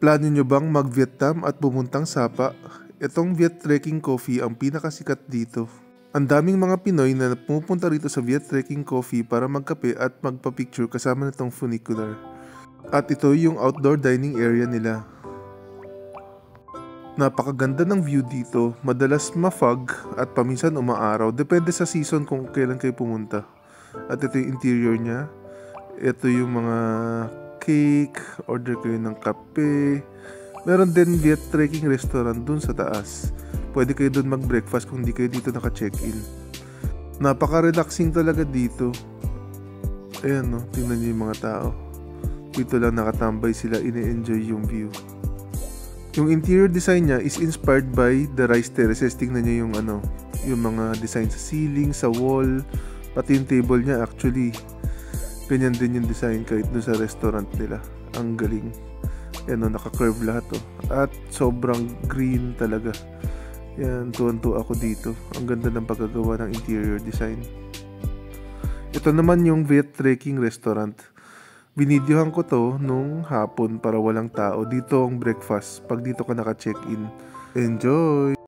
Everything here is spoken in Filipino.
Plano nyo bang mag-Vietnam at pumuntang Sapa? Itong Viet Trekking Coffee ang pinakasikat dito. Ang daming mga Pinoy na pumupunta rito sa Viet Trekking Coffee para magkape at magpa-picture kasama nitong funicular. At ito yung outdoor dining area nila. Napakaganda ng view dito, madalas ma-fog at paminsan umaaraw, depende sa season kung kailan kayo pumunta. At ito yung interior niya, ito yung mga cake, order kayo ng kape. Meron din Viet Trekking restaurant dun sa taas. Pwede kayo dun mag-breakfast kung di kayo dito naka-check-in. Napaka-relaxing talaga dito. Ayan no, tingnan nyo yung mga tao. Dito lang nakatambay sila, ine-enjoy yung view. Yung interior design niya is inspired by the rice terraces. Tingnan nyo yung yung mga design sa ceiling, sa wall, pati yung table niya actually. Ganyan din yung design kahit doon sa restaurant nila. Ang galing. Yan o, naka-curve lahat o. At sobrang green talaga. Yan, tuwan-tuwa ako dito. Ang ganda ng pagkagawa ng interior design. Ito naman yung Viet Trekking restaurant. Binidyohan ko to nung hapon para walang tao. Dito ang breakfast pag dito ka naka-check-in. Enjoy!